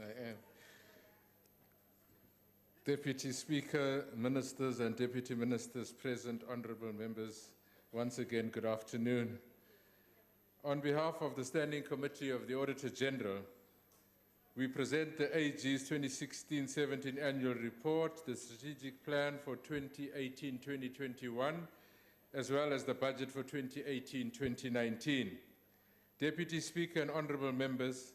I am. Deputy Speaker, Ministers and Deputy Ministers present, honourable members, once again, good afternoon. On behalf of the Standing Committee of the Auditor-General, we present the AG's 2016-17 Annual Report, the Strategic Plan for 2018-2021, as well as the budget for 2018-2019. Deputy Speaker and honourable members,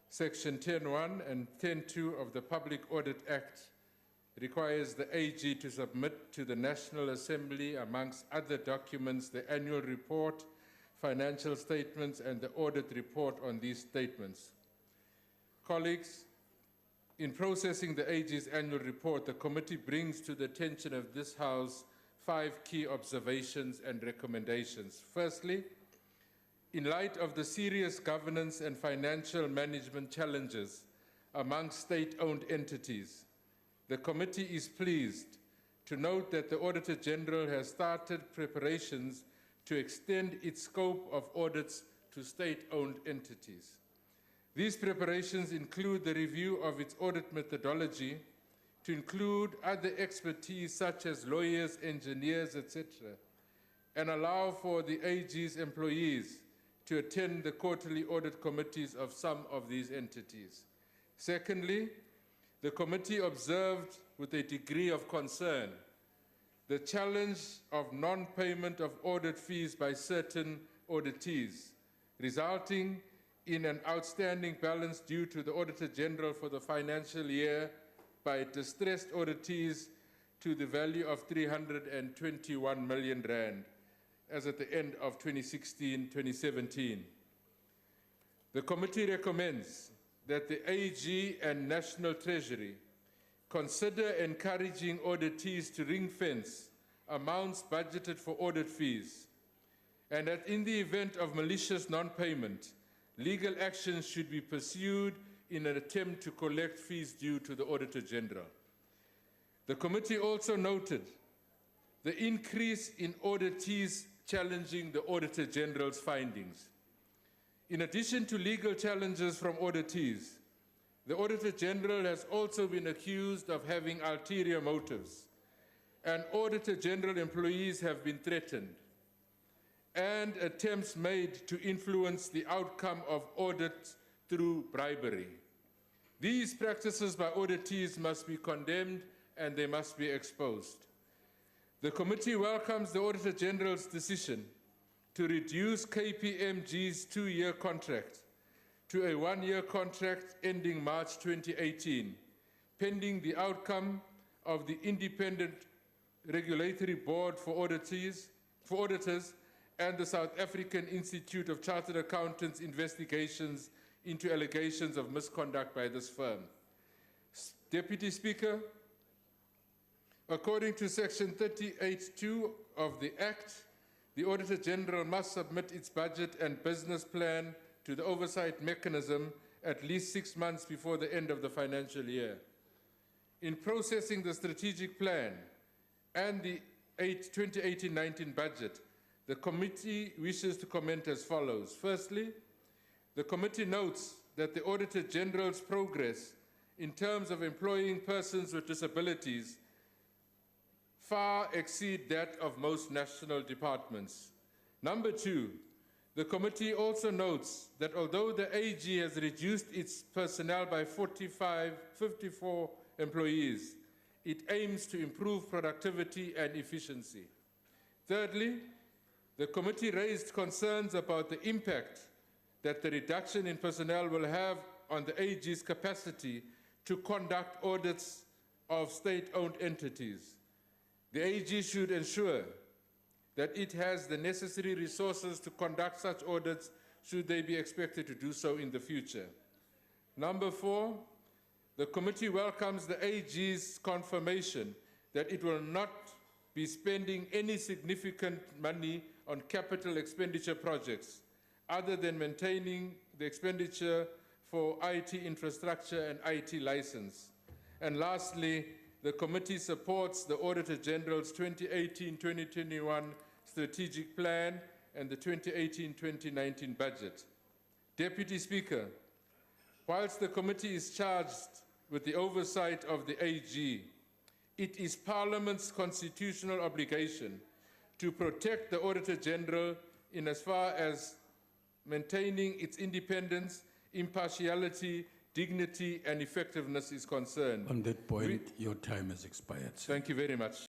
Section 10.1 and 10.2 of the Public Audit Act requires the AG to submit to the National Assembly, amongst other documents, the annual report, financial statements, and the audit report on these statements. Colleagues, in processing the AG's annual report, the committee brings to the attention of this House 5 key observations and recommendations. Firstly, in light of the serious governance and financial management challenges among state-owned entities, the committee is pleased to note that the Auditor-General has started preparations to extend its scope of audits to state-owned entities. These preparations include the review of its audit methodology to include other expertise such as lawyers, engineers, etc., and allow for the AG's employees to attend the quarterly audit committees of some of these entities. Secondly, the committee observed with a degree of concern the challenge of non-payment of audit fees by certain auditees, resulting in an outstanding balance due to the Auditor-General for the financial year by distressed auditees to the value of 321 million rand, as at the end of 2016-2017. The committee recommends that the AG and National Treasury consider encouraging auditees to ring-fence amounts budgeted for audit fees, and that in the event of malicious non-payment, legal actions should be pursued in an attempt to collect fees due to the Auditor-General. The committee also noted the increase in auditees challenging the Auditor-General's findings. In addition to legal challenges from auditees, the Auditor-General has also been accused of having ulterior motives, and Auditor-General employees have been threatened, and attempts made to influence the outcome of audits through bribery. These practices by auditees must be condemned and they must be exposed. The committee welcomes the Auditor-General's decision to reduce KPMG's 2-year contract to a 1-year contract ending March 2018, pending the outcome of the Independent Regulatory Board for Auditors and the South African Institute of Chartered Accountants investigations into allegations of misconduct by this firm. Deputy Speaker, according to Section 38(2) of the Act, the Auditor-General must submit its budget and business plan to the oversight mechanism at least 6 months before the end of the financial year. In processing the strategic plan and the 2018-19 budget, the committee wishes to comment as follows. Firstly, the committee notes that the Auditor-General's progress in terms of employing persons with disabilities far exceed that of most national departments. Number two, the committee also notes that although the AG has reduced its personnel by 54 employees, it aims to improve productivity and efficiency. Thirdly, the committee raised concerns about the impact that the reduction in personnel will have on the AG's capacity to conduct audits of state-owned entities. The AG should ensure that it has the necessary resources to conduct such audits should they be expected to do so in the future. Number four, the committee welcomes the AG's confirmation that it will not be spending any significant money on capital expenditure projects other than maintaining the expenditure for IT infrastructure and IT license. And lastly, the committee supports the Auditor-General's 2018-2021 strategic plan and the 2018-2019 budget. Deputy Speaker, Whilst the committee is charged with the oversight of the AG, it is Parliament's constitutional obligation to protect the Auditor-General in as far as maintaining its independence, impartiality, dignity and effectiveness is concerned. On that point, your time has expired, sir. Thank you very much.